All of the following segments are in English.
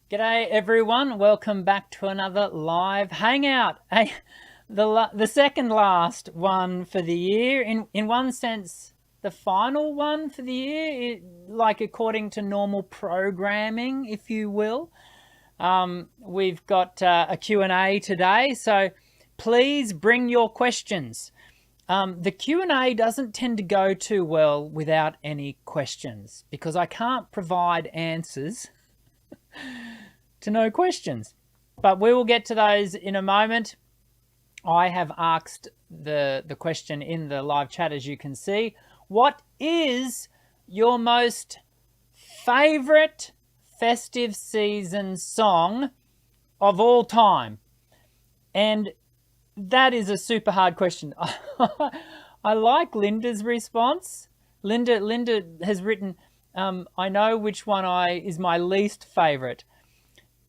G'day everyone, welcome back to another live hangout. Hey, the second last one for the year, in one sense the final one for the year, like according to normal programming, if you will. We've got a Q&A today, so please bring your questions. The Q&A doesn't tend to go too well without any questions because I can't provide answers to no questions. But we will get to those in a moment. I have asked the question in the live chat, as you can see. What is your most favorite festive season song of all time? And that is a super hard question. I like Linda's response. Linda has written, I know which one is my least favorite.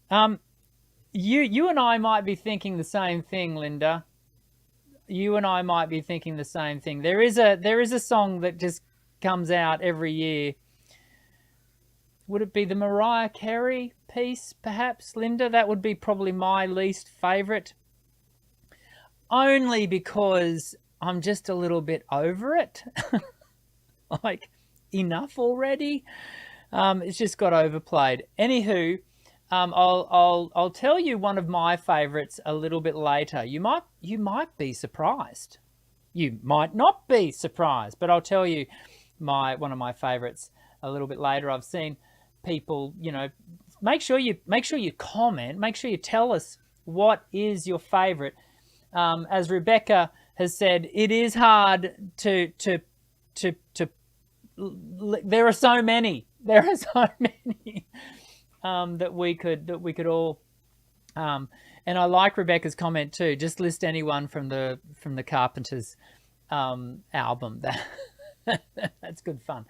You and I might be thinking the same thing, Linda. You and I might be thinking the same thing. There is a song that just comes out every year. Would it be the Mariah Carey piece, perhaps, Linda? That would be probably my least favorite. Only because I'm just a little bit over it. Like, enough already. It's just got overplayed. Anywho, I'll tell you one of my favorites a little bit later. You might be surprised. You might not be surprised, but I'll tell you one of my favorites a little bit later. I've seen people, make sure you comment, make sure you tell us what is your favorite. As Rebecca has said, it is hard to there are so many that we could all and I like Rebecca's comment too. Just list anyone from the Carpenters album. That's good fun.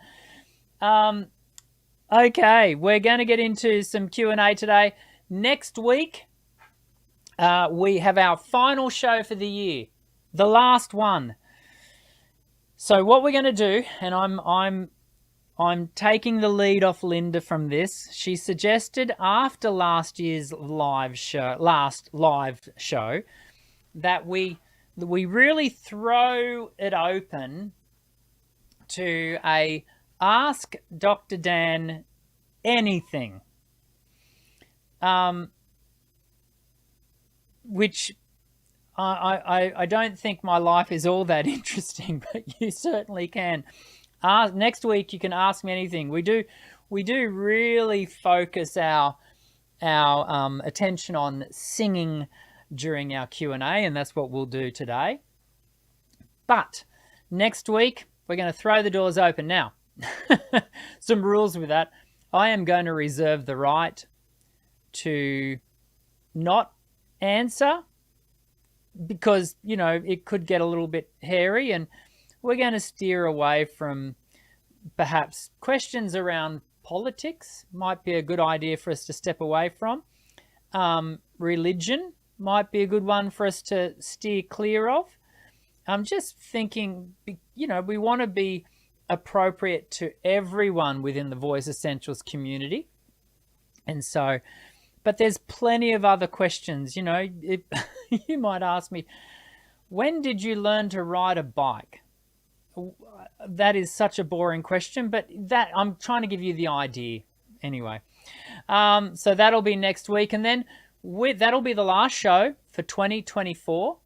Okay, we're going to get into some Q&A today. Next week we have our final show for the year, the last one. So what we're going to do, and I'm taking the lead off Linda from this. She suggested after last year's last live show, that we really throw it open to a ask Dr. Dan anything, which I don't think my life is all that interesting, but you certainly can. Next week you can ask me anything. We do really focus our attention on singing during our Q&A, and that's what we'll do today. But next week we're going to throw the doors open. Now, some rules with that. I am going to reserve the right to not answer because, it could get a little bit hairy, and we're going to steer away from perhaps questions around politics. Might be a good idea for us to step away from. Religion might be a good one for us to steer clear of. I'm just thinking, we want to be appropriate to everyone within the Voice Essentials community. And so, but there's plenty of other questions. You might ask me, when did you learn to ride a bike? That is such a boring question, but that I'm trying to give you the idea anyway. So that'll be next week, and then that'll be the last show for 2024,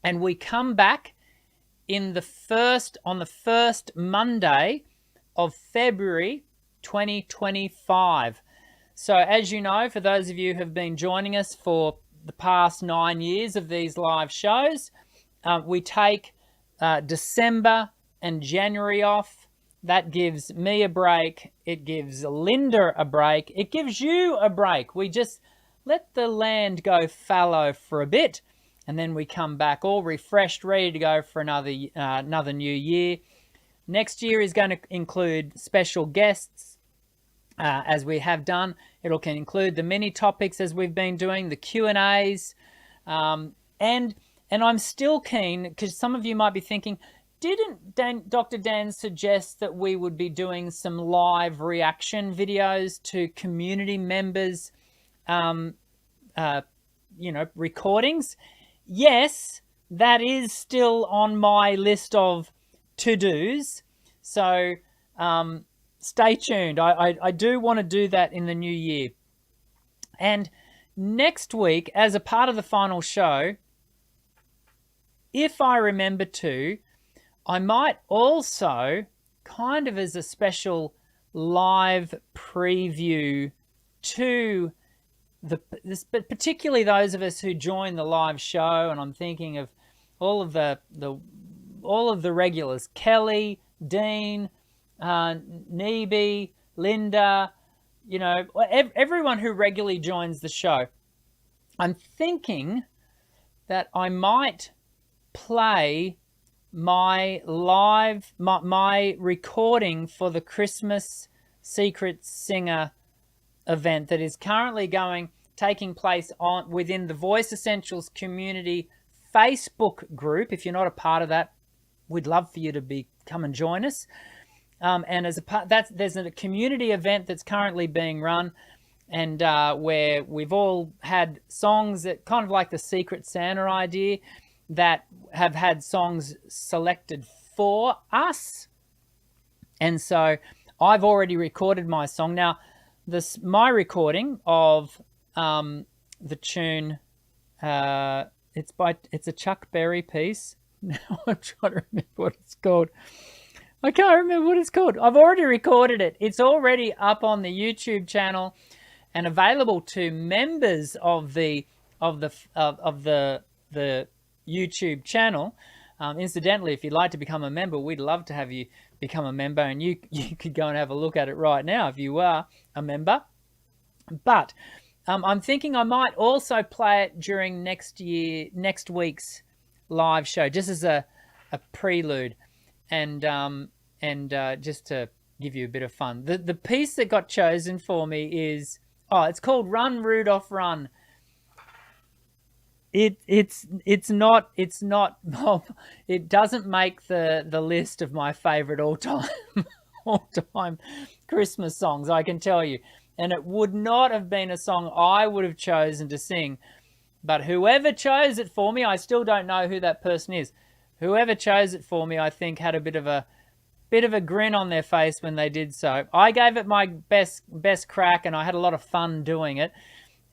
and we come back on the first Monday of February 2025. So as you know, for those of you who have been joining us for the past 9 years of these live shows, we take December and January off. That gives me a break. It gives Linda a break. It gives you a break. We just let the land go fallow for a bit, and then we come back all refreshed, ready to go for another new year. Next year is going to include special guests, as we have done. It'll can include the mini topics as we've been doing, the Q&As, and I'm still keen, because some of you might be thinking, didn't Dr. Dan suggest that we would be doing some live reaction videos to community members recordings. Yes, that is still on my list of to-dos. So stay tuned. I do want to do that in the new year. And next week, as a part of the final show, if I remember to, I might also, kind of as a special live preview to but particularly those of us who join the live show, and I'm thinking of all of the regulars: Kelly, Dean, Neebe, Linda, everyone who regularly joins the show. I'm thinking that I might play my recording for the Christmas Secret Singer event that is currently taking place within the Voice Essentials community Facebook group. If you're not a part of that, we'd love for you to come and join us. And as a part, there's a community event that's currently being run, and where we've all had songs that kind of like the Secret Santa idea, that have had songs selected for us. And so I've already recorded my song. Now, my recording of the tune, it's a Chuck Berry piece. Now I'm trying to remember what it's called. I can't remember what it's called. I've already recorded it. It's already up on the YouTube channel and available to members of the YouTube channel. Incidentally, if you'd like to become a member, we'd love to have you become a member, and you could go and have a look at it right now if you are a member. But I'm thinking I might also play it during next week's live show, just as a prelude, and just to give you a bit of fun. The piece that got chosen for me is it's called "Run Rudolph Run." It's not it doesn't make the list of my favorite all time Christmas songs, I can tell you. And it would not have been a song I would have chosen to sing. But whoever chose it for me, I still don't know who that person is. Whoever chose it for me, I think, had a bit of a grin on their face when they did so. I gave it my best crack, and I had a lot of fun doing it.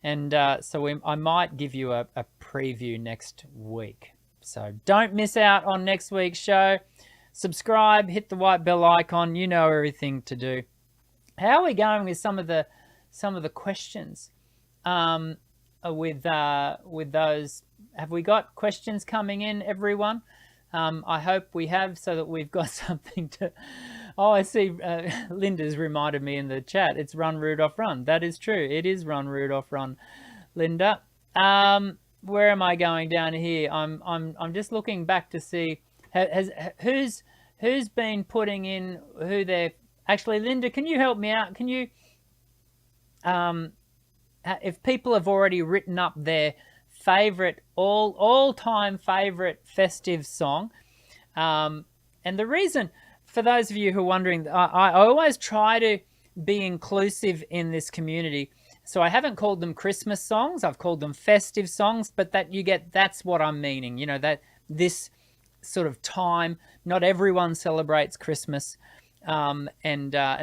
And so I might give you a preview next week. So don't miss out on next week's show. Subscribe, hit the white bell icon. You know everything to do. How are we going with some of the questions? With those, have we got questions coming in, everyone? I hope we have, so that we've got something to... Oh, I see Linda's reminded me in the chat. It's Run Rudolph Run. That is true. It is Run Rudolph Run, Linda. Where am I going down here? I'm just looking back to see who's been putting in who they're... Actually, Linda, can you help me out? Can you... if people have already written up their favorite, all-time favorite festive song, and the reason, for those of you who are wondering, I always try to be inclusive in this community. So I haven't called them Christmas songs. I've called them festive songs, but that's what I'm meaning. You know, that this sort of time, not everyone celebrates Christmas. And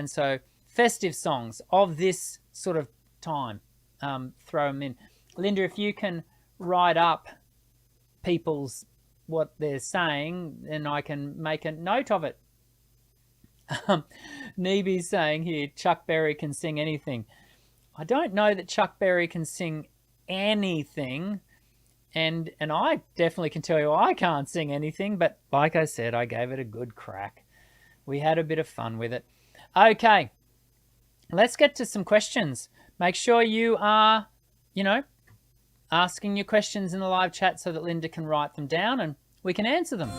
so festive songs of this sort of time, throw them in. Linda, if you can write up what they're saying, then I can make a note of it. Neebe's saying here, Chuck Berry can sing anything. I don't know that Chuck Berry can sing anything, and I definitely can tell you I can't sing anything, but like I said, I gave it a good crack. We had a bit of fun with it. Okay, let's get to some questions. Make sure you are, asking your questions in the live chat so that Linda can write them down and we can answer them.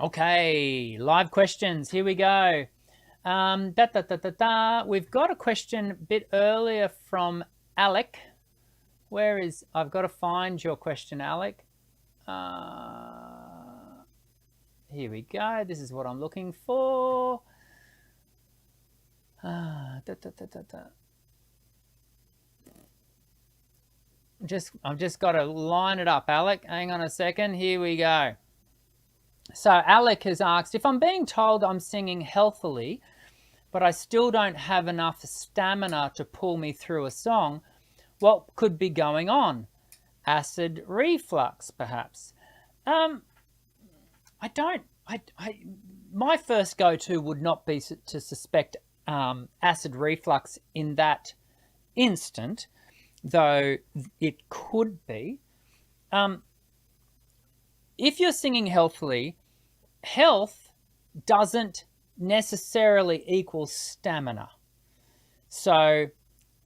Okay, live questions. Here we go. We've got a question a bit earlier from Alec. I've got to find your question, Alec. Here we go. This is what I'm looking for. I've just got to line it up, Alec. Hang on a second. Here we go. So Alec has asked, if I'm being told I'm singing healthily, but I still don't have enough stamina to pull me through a song, what could be going on? Acid reflux, perhaps. My first go-to would not be to suspect acid reflux in that instant, though it could be. If you're singing healthily, health doesn't necessarily equal stamina. So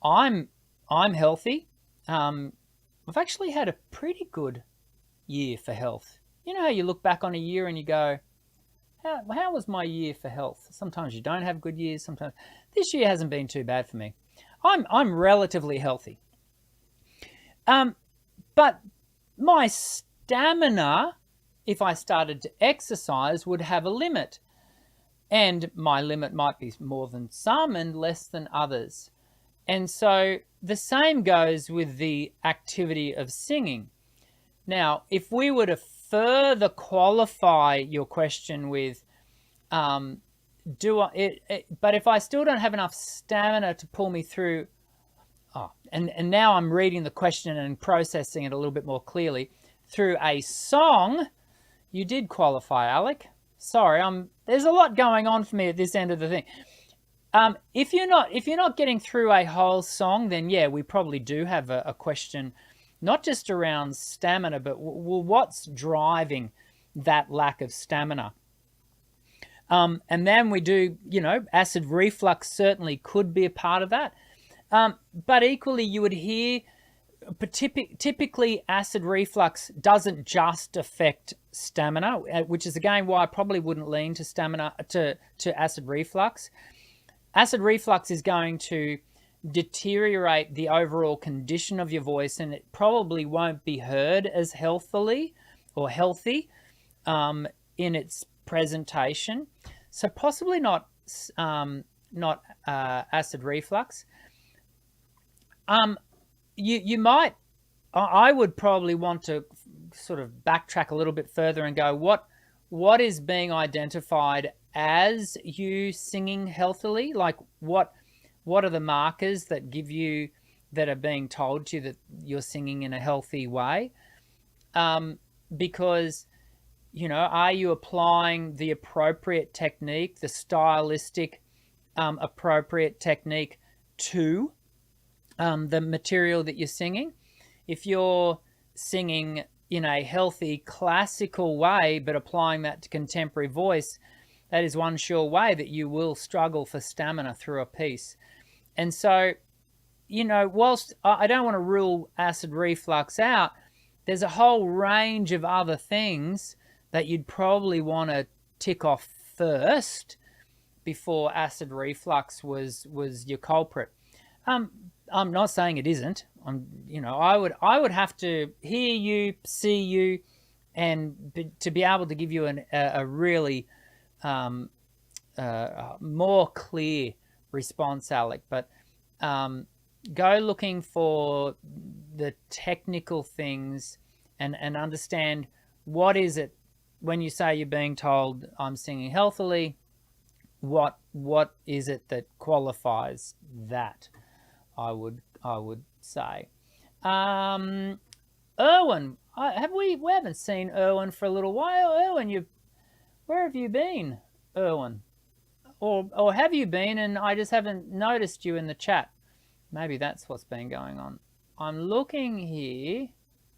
I'm healthy. I've actually had a pretty good year for health. You know how you look back on a year and you go, how was my year for health? Sometimes you don't have good years. Sometimes this year hasn't been too bad for me. I'm relatively healthy. But my stamina, if I started to exercise, would have a limit. And my limit might be more than some and less than others. And so the same goes with the activity of singing. Now, if we were to further qualify your question with, but if I still don't have enough stamina to pull me through, and now I'm reading the question and processing it a little bit more clearly, through a song, you did qualify, Alec. Sorry, there's a lot going on for me at this end of the thing. If you're not getting through a whole song, then yeah, we probably do have a question, not just around stamina, but what's driving that lack of stamina. And then we do, acid reflux certainly could be a part of that. But equally, you would hear, typically acid reflux doesn't just affect stamina, which is again why I probably wouldn't lean to stamina to acid reflux. Acid reflux is going to deteriorate the overall condition of your voice, and it probably won't be heard as healthily or healthy in its presentation. So possibly not acid reflux. You might, I would probably want to sort of backtrack a little bit further and go, what is being identified as you singing healthily? Like what are the markers that are being told to you that you're singing in a healthy way? Because, are you applying the appropriate technique, the stylistic appropriate technique to the material that you're singing? If you're singing in a healthy classical way but applying that to contemporary voice, that is one sure way that you will struggle for stamina through a piece. And so, whilst I don't want to rule acid reflux out, there's a whole range of other things that you'd probably want to tick off first before acid reflux was your culprit. I'm not saying it isn't. I would have to hear you, see you, and to be able to give you a really more clear response, Alec. But go looking for the technical things and understand what is it when you say you're being told I'm singing healthily. What is it that qualifies that? I would say. Erwin, we haven't seen Erwin for a little while. Erwin, where have you been, Erwin? Or have you been and I just haven't noticed you in the chat? Maybe that's what's been going on. I'm looking here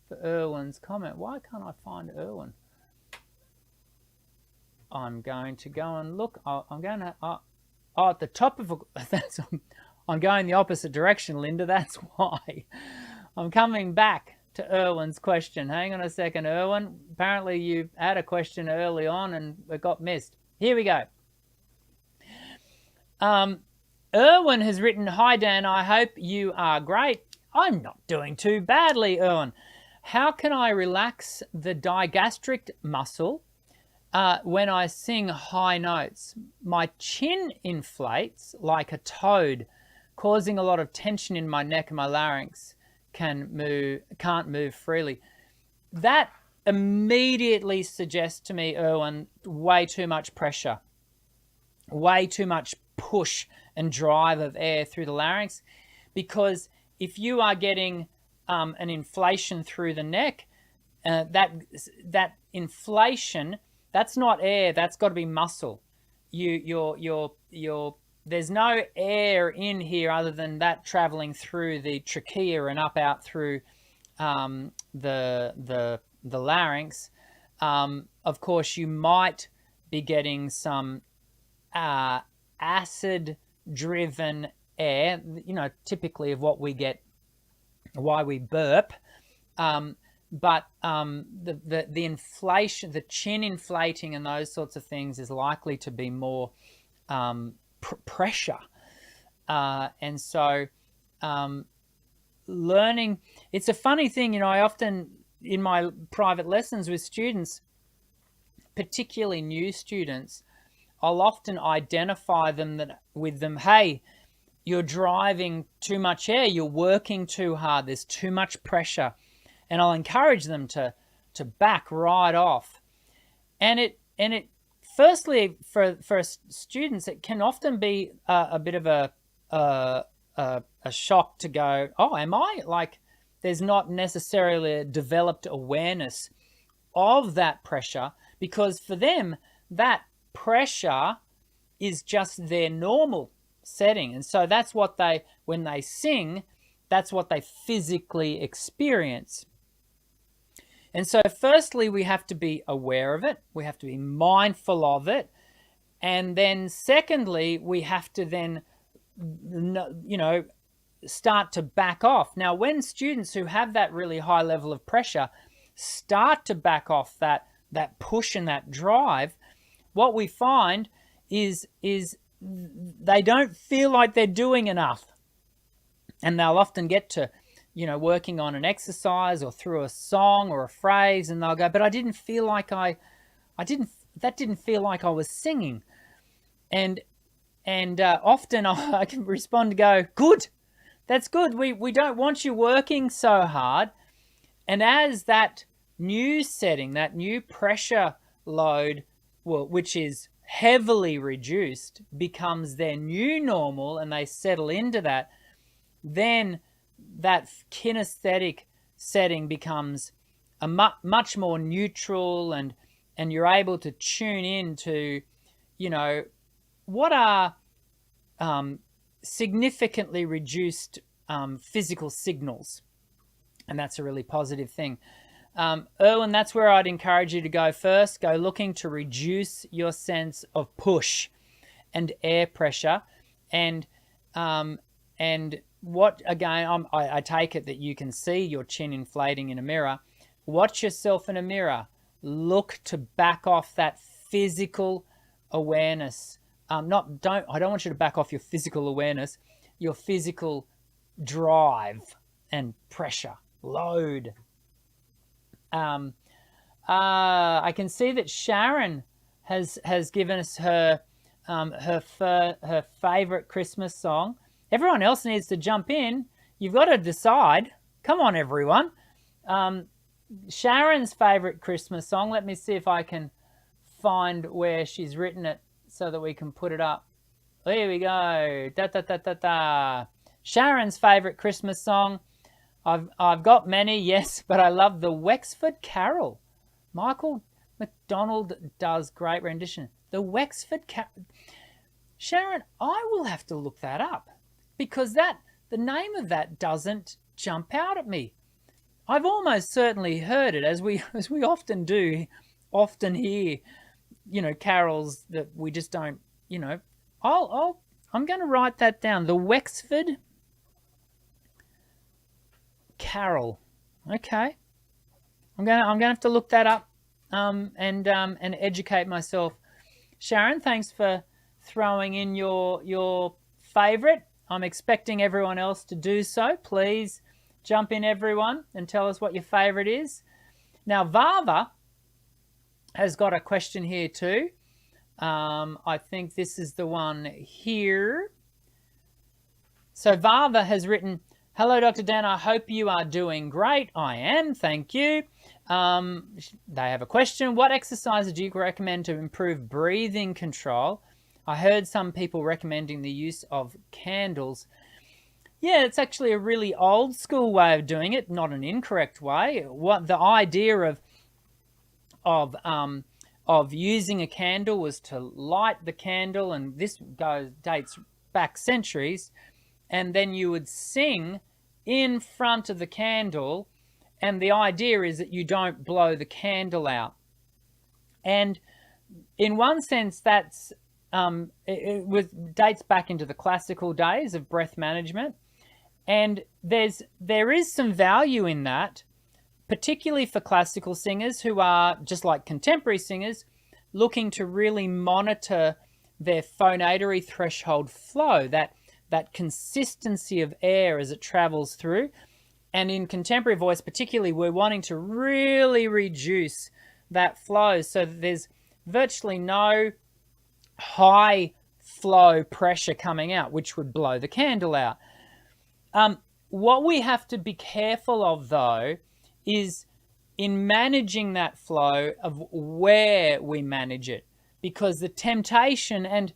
for Erwin's comment. Why can't I find Erwin? I'm going to go and look. I'm going to at the top of that's. I'm going the opposite direction, Linda. That's why. I'm coming back to Erwin's question. Hang on a second, Erwin. Apparently you had a question early on and it got missed. Here we go. Erwin has written, "Hi Dan, I hope you are great. I'm not doing too badly, Erwin. How can I relax the digastric muscle when I sing high notes, my chin inflates like a toad, causing a lot of tension in my neck, and my larynx can't move freely. That immediately suggests to me, Erwin, way too much pressure, way too much push and drive of air through the larynx. Because if you are getting an inflation through the neck, that inflation, that's not air, that's got to be muscle. There's no air in here other than that traveling through the trachea and up out through the larynx. Of course, you might be getting some acid-driven air, typically of what we get, why we burp. But the inflation, the chin inflating and those sorts of things is likely to be more pressure. And so learning, it's a funny thing, I often, in my private lessons with students, particularly new students, I'll often identify with them, hey, you're driving too much air, you're working too hard, there's too much pressure. And I'll encourage them to back right off. And it firstly, for students, it can often be a bit of a shock to go, oh, am I? Like, there's not necessarily a developed awareness of that pressure, because for them, that pressure is just their normal setting. And so that's what when they sing, that's what they physically experience. And so firstly, we have to be aware of it. We have to be mindful of it. And then secondly, we have to then, start to back off. Now, when students who have that really high level of pressure start to back off that push and that drive, what we find is they don't feel like they're doing enough. And they'll often get to, working on an exercise or through a song or a phrase, and they'll go, but I didn't feel like that didn't feel like I was singing. And often I can respond to go, good, that's good. We don't want you working so hard. And as that new setting, that new pressure load, which is heavily reduced, becomes their new normal, and they settle into that, then that kinesthetic setting becomes a much more neutral, and you're able to tune into, what are significantly reduced physical signals. And that's a really positive thing. Erwin, that's where I'd encourage you to go first. Go looking to reduce your sense of push and air pressure. And what, again, I take it that you can see your chin inflating in a mirror. Watch yourself in a mirror. Look to back off that physical awareness. I don't want you to back off your physical awareness, your physical drive and pressure, load. I can see that Sharon has given us her favorite Christmas song. Everyone else needs to jump in. You've got to decide. Come on, everyone. Sharon's favorite Christmas song. Let me see if I can find where she's written it so that we can put it up. Here we go. Da, da, da, da, da. Sharon's favorite Christmas song. I've got many, yes, but I love the Wexford Carol. Michael McDonald does great rendition. The Wexford Carol. Sharon, I will have to look that up, because the name of that doesn't jump out at me. I've almost certainly heard it, as we often do, often hear, carols that we just don't, I'm going to write that down. The Wexford Carol. Okay. I'm going to have to look that up and educate myself. Sharon, thanks for throwing in your favorite. I'm expecting everyone else to do so. Please jump in, everyone, and tell us what your favorite is. Now, Vava has got a question here too. I think this is the one here. So Vava has written, hello, Dr. Dan. I hope you are doing great. I am. Thank you. They have a question. What exercises do you recommend to improve breathing control? I heard some people recommending the use of candles. Yeah, it's actually a really old school way of doing it, not an incorrect way. What the idea of using a candle was to light the candle, and this dates back centuries, and then you would sing in front of the candle, and the idea is that you don't blow the candle out. And in one sense, that's dates back into the classical days of breath management, and there is some value in that, particularly for classical singers who are, just like contemporary singers, looking to really monitor their phonatory threshold flow, that consistency of air as it travels through. And in contemporary voice particularly, we're wanting to really reduce that flow so that there's virtually no high flow pressure coming out, which would blow the candle out. What we have to be careful of, though, is in managing that flow of where we manage it, because the temptation and,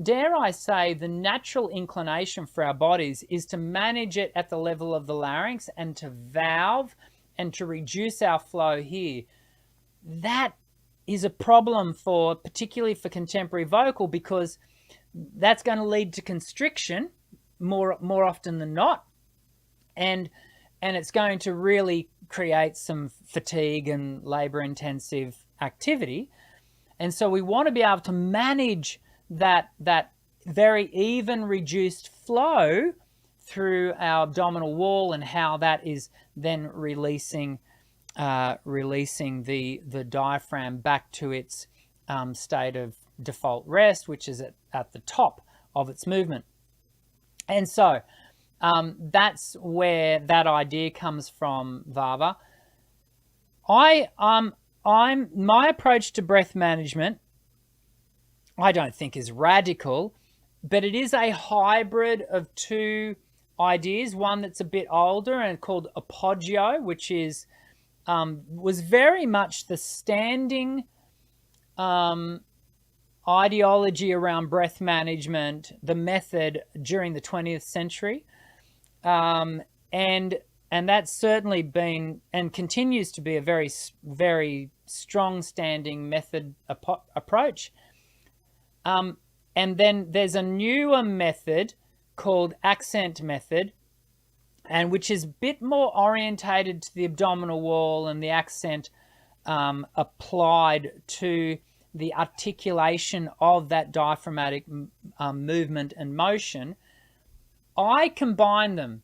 dare I say, the natural inclination for our bodies is to manage it at the level of the larynx and to valve and to reduce our flow here. That is a problem particularly for contemporary vocal, because that's going to lead to constriction more often than not, and it's going to really create some fatigue and labor-intensive activity. And so we want to be able to manage that very even reduced flow through our abdominal wall, and how that is then releasing the diaphragm back to its state of default rest, which is at the top of its movement. And so that's where that idea comes from, Vava. My approach to breath management, I don't think is radical, but it is a hybrid of two ideas. One that's a bit older and called Apogeo, which is was very much the standing ideology around breath management, the method during the 20th century. And that's certainly been and continues to be a very, very strong standing method approach. And then there's a newer method called accent method, and which is a bit more orientated to the abdominal wall and the accent applied to the articulation of that diaphragmatic movement and motion. I combine them.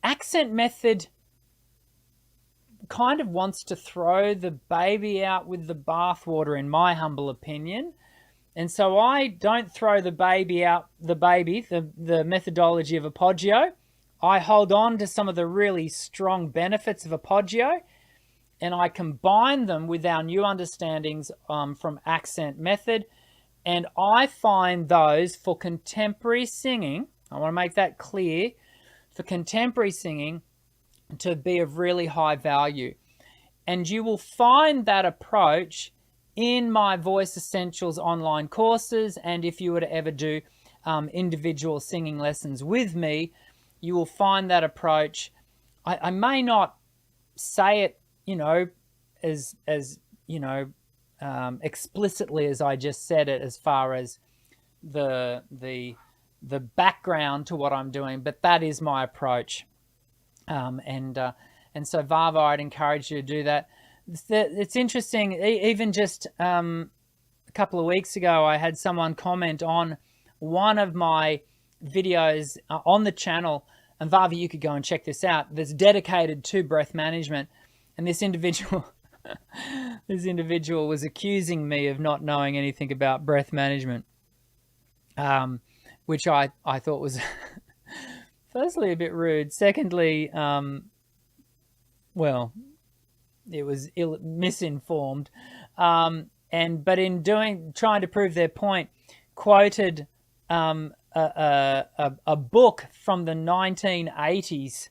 Accent method kind of wants to throw the baby out with the bathwater, in my humble opinion. And so I don't throw the baby out, the methodology of Apogeo. I hold on to some of the really strong benefits of Apogeo, and I combine them with our new understandings from accent method. And I find those for contemporary singing, I want to make that clear, for contemporary singing to be of really high value. And you will find that approach in my Voice Essentials online courses, and if you were to ever do individual singing lessons with me, you will find that approach. I may not say it, as explicitly as I just said it, as far as the background to what I'm doing, but that is my approach. And so Vava, I'd encourage you to do that. It's interesting, even just a couple of weeks ago, I had someone comment on one of my videos on the channel, and Vava, you could go and check this out, that's dedicated to breath management. And this individual was accusing me of not knowing anything about breath management, which I thought was firstly a bit rude. Secondly, well, misinformed, but in trying to prove their point, quoted a book from the 1980s,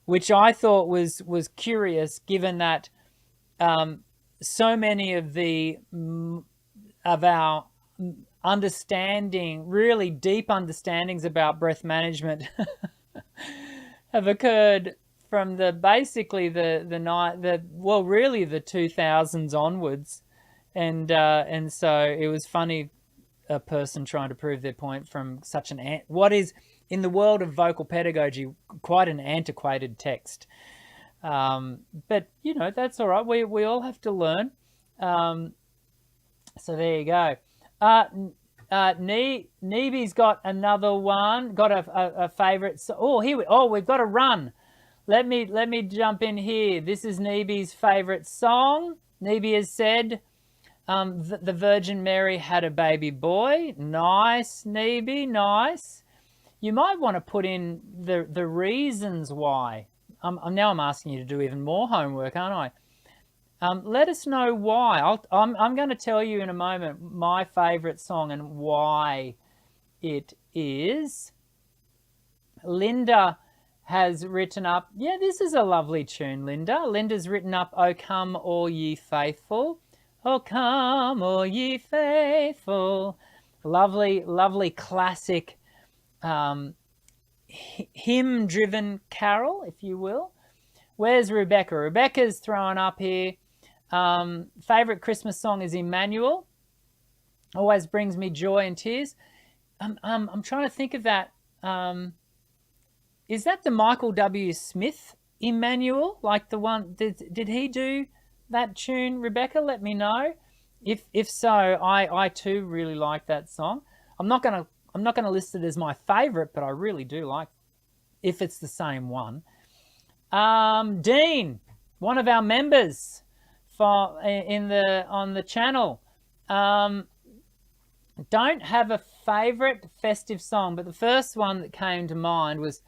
which I thought was curious, given that so many of our understanding, really deep understandings about breath management have occurred from basically the 2000s onwards, and so it was funny, a person trying to prove their point from such what is, in the world of vocal pedagogy, quite an antiquated text. But that's all right. We all have to learn. So there you go. Neeby's got another one. Got a favorite. We've got a run. Let me jump in here. This is Neeby's favorite song. Neeby has said, the Virgin Mary had a baby boy. Nice, Neeby, nice. You might want to put in the reasons why. Now I'm asking you to do even more homework, aren't I? Let us know why. I'm going to tell you in a moment my favourite song and why it is. Linda has written up, this is a lovely tune, Linda. Linda's written up, "O come all ye faithful." "O come all ye faithful." Lovely, lovely classic hymn-driven carol, if you will. Where's Rebecca? Rebecca's thrown up here. Favorite Christmas song is Emmanuel. Always brings me joy and tears. I'm trying to think of that. Is that the Michael W. Smith Emmanuel? Like the one, did he do that tune, Rebecca? Let me know. If so, I too really like that song. I'm not gonna list it as my favorite, but I really do like, if it's the same one. Dean, one of our members on the channel, don't have a favorite festive song, but the first one that came to mind was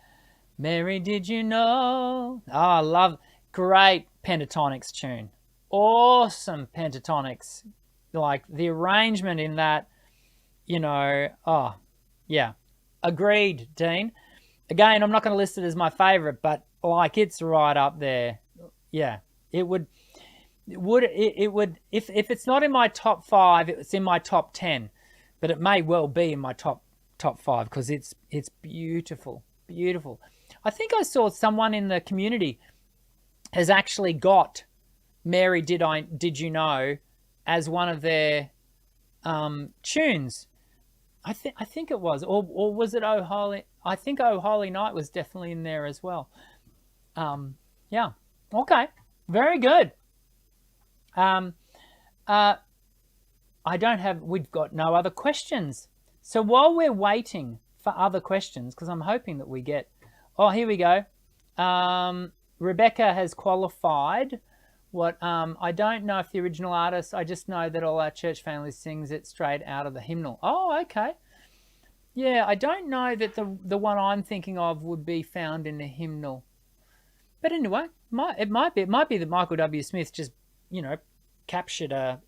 "Mary, Did You Know?" Oh, I love, great pentatonics tune. Awesome pentatonics. Like the arrangement in that, oh, yeah. Agreed, Dean. Again, I'm not going to list it as my favorite, but like it's right up there. Yeah, it would, if it's not in my top 5, it's in my top 10, but it may well be in my top 5 because it's beautiful, beautiful. I think I saw someone in the community has actually got "Mary, Did You Know" as one of their tunes. I think it was, or was it "Oh Holy"? I think "Oh Holy Night" was definitely in there as well. Yeah. Okay. Very good. We've got no other questions. So while we're waiting for other questions, because I'm hoping that we get, here we go. Rebecca has qualified what, I don't know if the original artist, I just know that all our church families sings it straight out of the hymnal. Oh, okay. Yeah, I don't know that the one I'm thinking of would be found in the hymnal. But anyway, it might be that Michael W. Smith just, captured a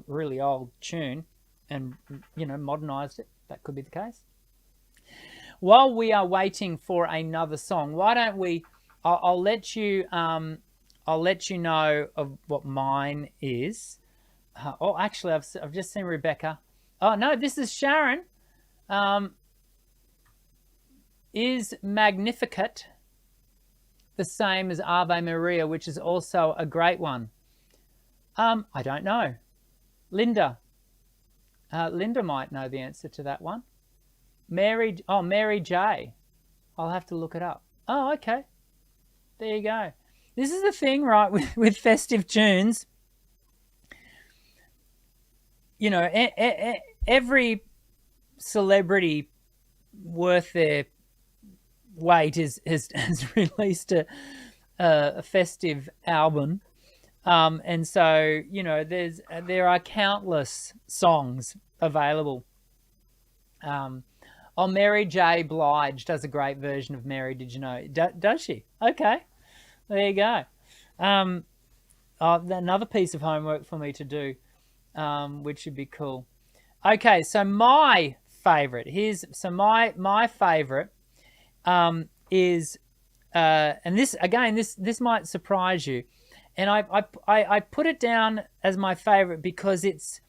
really old tune and, modernized it. That could be the case. While we are waiting for another song, why don't we, I'll let you know of what mine is. Actually, I've just seen Rebecca. Oh no, this is Sharon. Is Magnificat the same as Ave Maria, which is also a great one? I don't know. Linda might know the answer to that one. Mary J. I'll have to look it up. Oh, okay. There you go. This is the thing, right, with festive tunes. Every celebrity worth their weight has released a festive album. And so, there are countless songs available. Mary J. Blige does a great version of "Mary, Did You Know?" Does she? Okay. There you go. another piece of homework for me to do, which would be cool. Okay, so my favorite my favorite is and this again, this might surprise you, and I put it down as my favorite because it's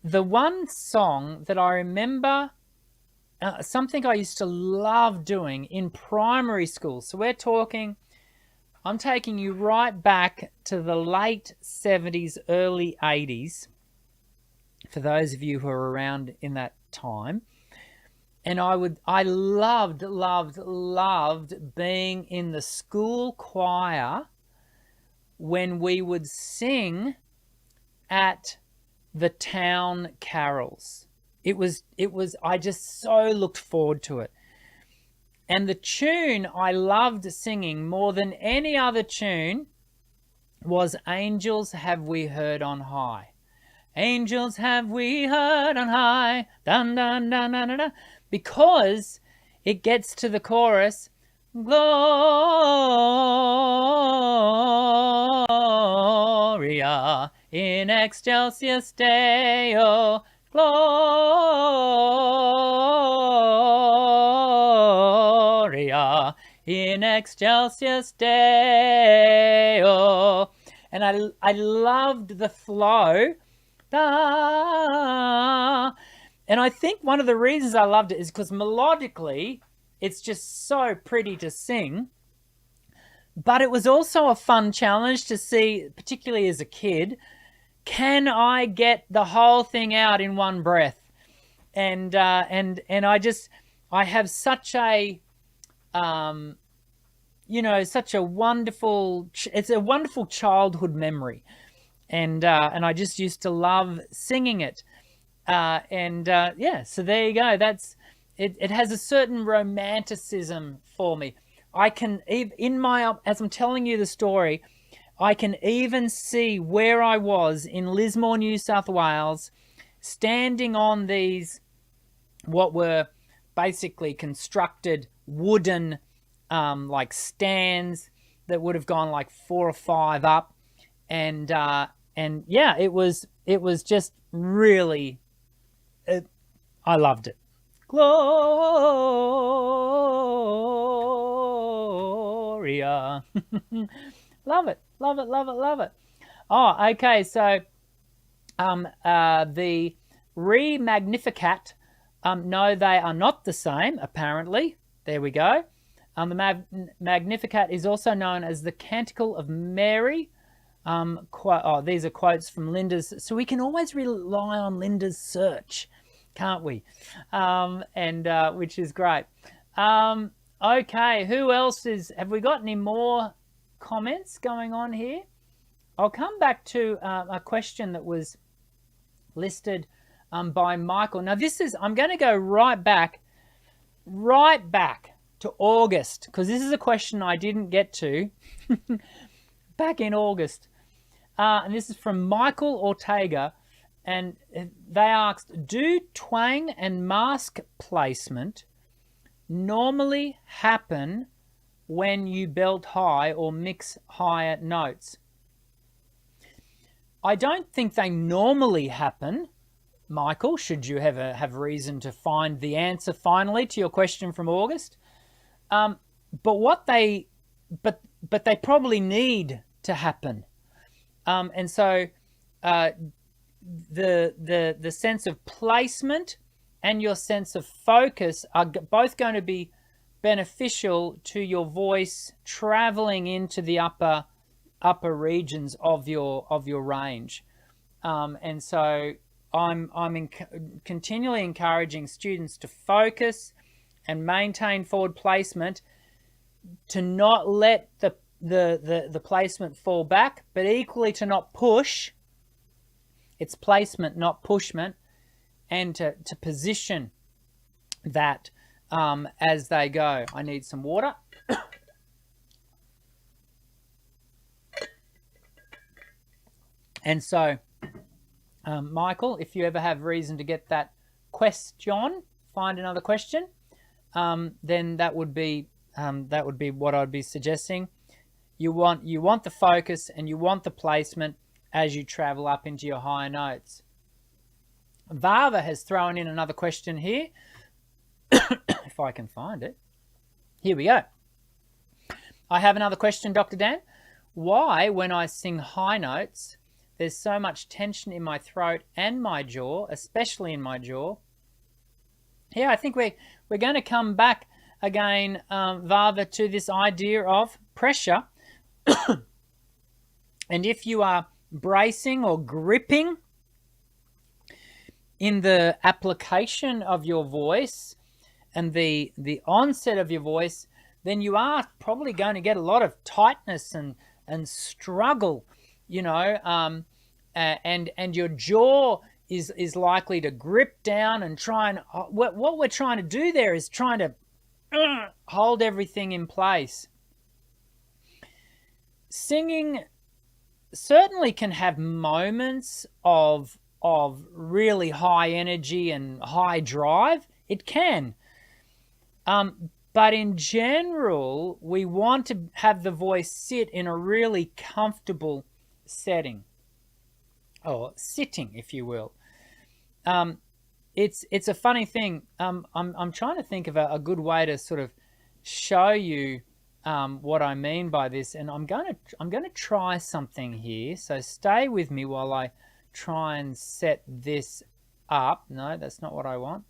the one song that I remember, something I used to love doing in primary school. So I'm taking you right back to the late 70s, early 80s, for those of you who are around in that time. And I loved being in the school choir when we would sing at the town carols. I just so looked forward to it. And the tune I loved singing more than any other tune was Angels Have We Heard on High. Angels have we heard on high, dun dun dun dun dun, dun. Because it gets to the chorus, Gloria in excelsis Deo, Gloria in excelsis Deo. And I loved the flow. Da. And I think one of the reasons I loved it is because melodically it's just so pretty to sing, but it was also a fun challenge to see, particularly as a kid, can I get the whole thing out in one breath? And I have such a such a wonderful, it's a wonderful childhood memory. And I just used to love singing it. So there you go. It has a certain romanticism for me. I can, as I'm telling you the story, I can even see where I was in Lismore, New South Wales, standing on these, what were basically constructed wooden like stands that would have gone like 4 or 5 up. And yeah, it was just really, I loved it. Gloria. Love it. Oh, okay. So, the Magnificat, no, they are not the same, apparently. There we go. The Magnificat is also known as the Canticle of Mary. These are quotes from Linda's. So we can always rely on Linda's search, can't we? Which is great. Okay, who else have we got any more comments going on here? I'll come back to a question that was listed by Michael. Now I'm going to go right back to August, because this is a question I didn't get to back in August. And this is from Michael Ortega, and they asked, do twang and mask placement normally happen when you belt high or mix higher notes? I don't think they normally happen, Michael, should you have reason to find the answer finally to your question from August. But they probably need to happen. And so the sense of placement and your sense of focus are both going to be beneficial to your voice traveling into the upper regions of your range. And so I'm continually encouraging students to focus and maintain forward placement, to not let the placement fall back, but equally to not push. It's placement, not pushment, and to position that as they go. I need some water. And so, Michael, if you ever have reason to get that question, find another question, then that would be what I'd be suggesting. You want the focus and you want the placement as you travel up into your higher notes. Vava has thrown in another question here. If I can find it. Here we go. I have another question, Dr. Dan. Why, when I sing high notes, there's so much tension in my throat and my jaw, especially in my jaw? Yeah, I think we're going to come back again, Vava, to this idea of pressure. And if you are bracing or gripping in the application of your voice and the onset of your voice, then you are probably going to get a lot of tightness and struggle, you know, and your jaw is likely to grip down and try and what we're trying to do there is trying to hold everything in place. Singing certainly can have moments of really high energy and high drive. It can. But in general, we want to have the voice sit in a really comfortable setting, or sitting, if you will. It's a funny thing. I'm trying to think of a good way to sort of show you what I mean by this, and I'm going to try something here. So stay with me while I try and set this up. No, that's not what I want.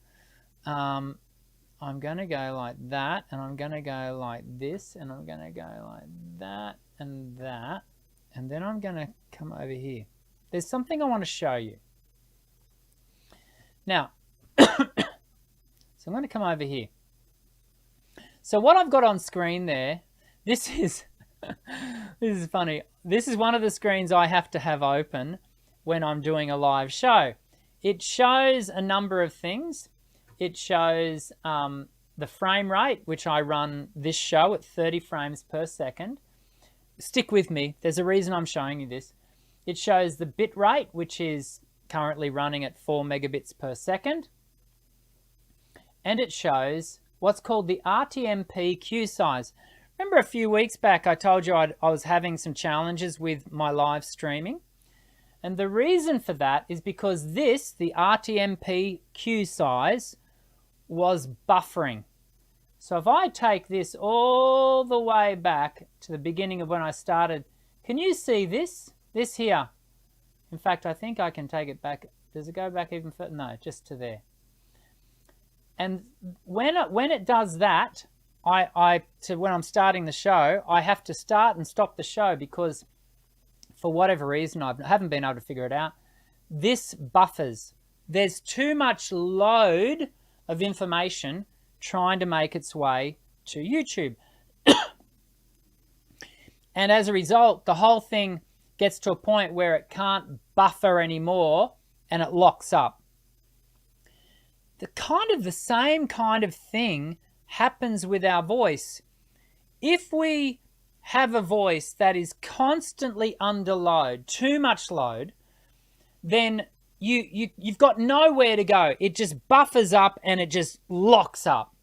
I'm going to go like that, and I'm going to go like this, and I'm going to go like that, and then I'm going to come over here. There's something I want to show you. Now, so I'm going to come over here. So what I've got on screen there, this is funny. This is one of the screens I have to have open when I'm doing a live show. It shows a number of things. It shows the frame rate, which I run this show at 30 frames per second. Stick with me. There's a reason I'm showing you this. It shows the bit rate, which is currently running at 4 megabits per second. And it shows what's called the RTMP queue size. Remember a few weeks back I told you I was having some challenges with my live streaming? And the reason for that is because this, the RTMP queue size, was buffering. So if I take this all the way back to the beginning of when I started, can you see this? This here. In fact, I think I can take it back. Does it go back even further? No, just to there. And when it does that, when I'm starting the show, I have to start and stop the show because for whatever reason, I haven't been able to figure it out, this buffers. There's too much load of information trying to make its way to YouTube. And as a result, the whole thing gets to a point where it can't buffer anymore and it locks up. The same kind of thing happens with our voice. If we have a voice that is constantly under load, too much load, then you've got nowhere to go. It just buffers up and it just locks up.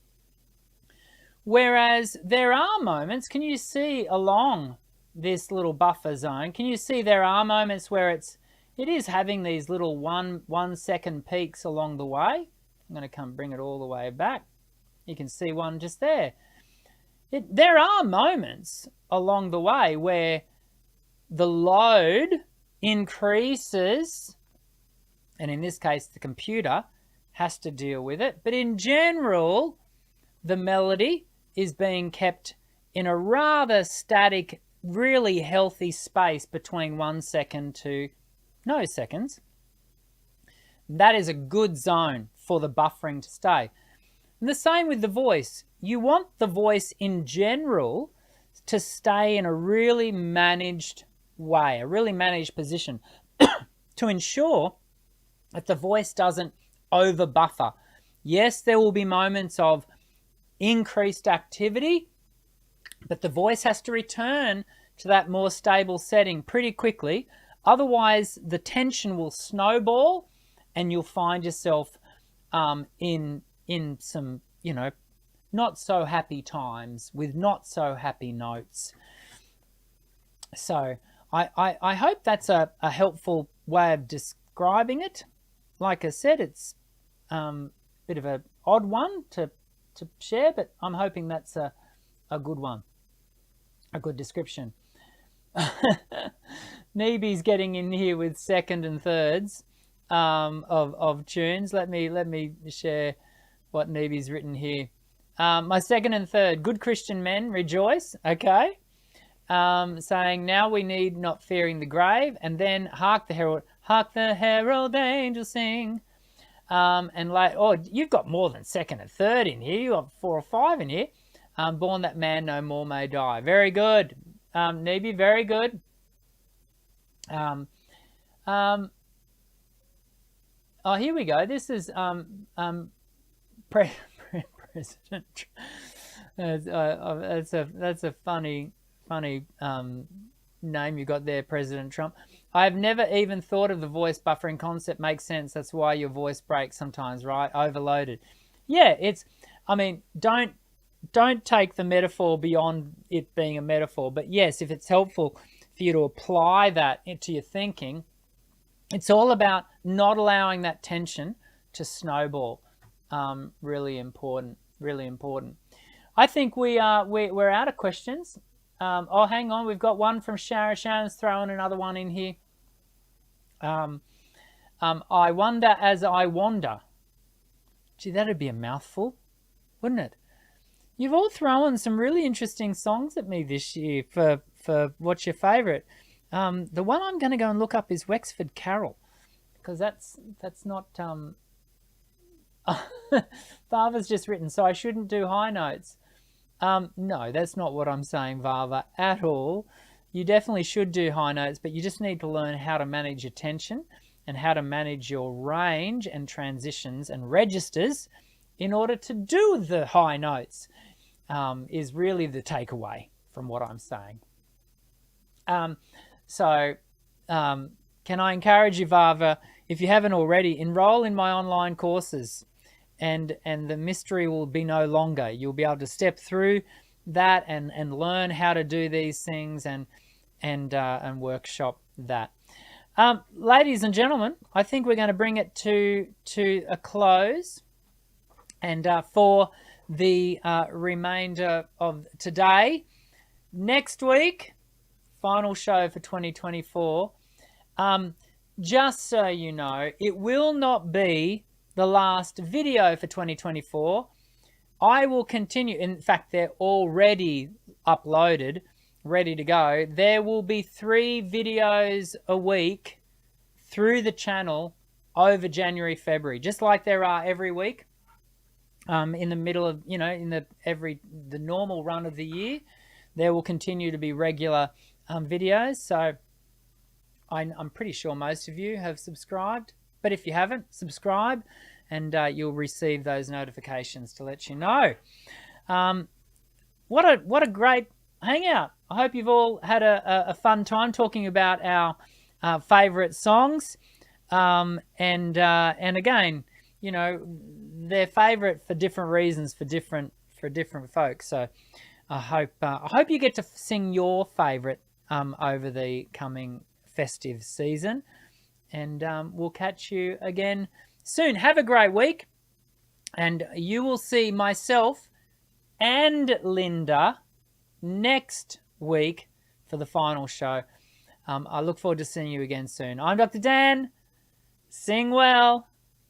Whereas there are moments, can you see along this little buffer zone, can you see there are moments where it is having these little 1 second peaks along the way. I'm going to come bring it all the way back. You can see one just there. There are moments along the way where the load increases, and in this case the computer has to deal with it. But in general, the melody is being kept in a rather static, really healthy space between 1 second to no seconds. That is a good zone for the buffering to stay. And the same with the voice. You want the voice in general to stay in a really managed way, a really managed position to ensure that the voice doesn't over buffer. Yes, there will be moments of increased activity, but the voice has to return to that more stable setting pretty quickly. Otherwise, the tension will snowball and you'll find yourself in some, not so happy times with not so happy notes. So I hope that's a helpful way of describing it. Like I said, it's a bit of an odd one to share, but I'm hoping that's a good one, a good description. Neeby's getting in here with second and thirds of tunes. Let me share what Neeby's written here. My second and third, good Christian men rejoice. Okay. Saying now we need not fearing the grave, and then hark the herald angels sing. And like, oh, you've got more than second and third in here. You've got 4 or 5 in here. Born that man no more may die. Very good, Neeby, very good. Oh, here we go. This is President. That's a funny name you got there, President Trump. I've never even thought of the voice buffering concept. Makes sense. That's why your voice breaks sometimes, right? Overloaded. Yeah, it's. I mean, don't take the metaphor beyond it being a metaphor. But yes, if it's helpful for you to apply that into your thinking, it's all about not allowing that tension to snowball. Really important. Really important. I think we're out of questions. Oh, hang on. We've got one from Sharon. Sharon's throwing another one in here. I wonder as I wander. Gee, that'd be a mouthful, wouldn't it? You've all thrown some really interesting songs at me this year for what's your favourite. The one I'm going to go and look up is Wexford Carol, because that's not... Vava's just written, so I shouldn't do high notes. No, that's not what I'm saying, Vava, at all. You definitely should do high notes, but you just need to learn how to manage your tension and how to manage your range and transitions and registers in order to do the high notes, is really the takeaway from what I'm saying. Can I encourage you, Vava, if you haven't already, enroll in my online courses, and the mystery will be no longer. You'll be able to step through that and learn how to do these things and workshop that. Ladies and gentlemen, I think we're going to bring it to a close. And for the remainder of today, next week, final show for 2024. Just so you know, it will not be the last video for 2024. I will continue. In fact, they're already uploaded, ready to go. There will be 3 videos a week through the channel over January, February, just like there are every week. In the middle of, in the normal run of the year, there will continue to be regular videos. So I'm pretty sure most of you have subscribed, but if you haven't, subscribe, and you'll receive those notifications to let you know. What a great hangout. I hope you've all had a fun time talking about our favourite songs, and again, they're favourite for different reasons for different folks. So I hope you get to sing your favourite over the coming festive season, and we'll catch you again soon. Have a great week, and you will see myself and Linda next week for the final show. I look forward to seeing you again soon. I'm Dr. Dan. Sing well.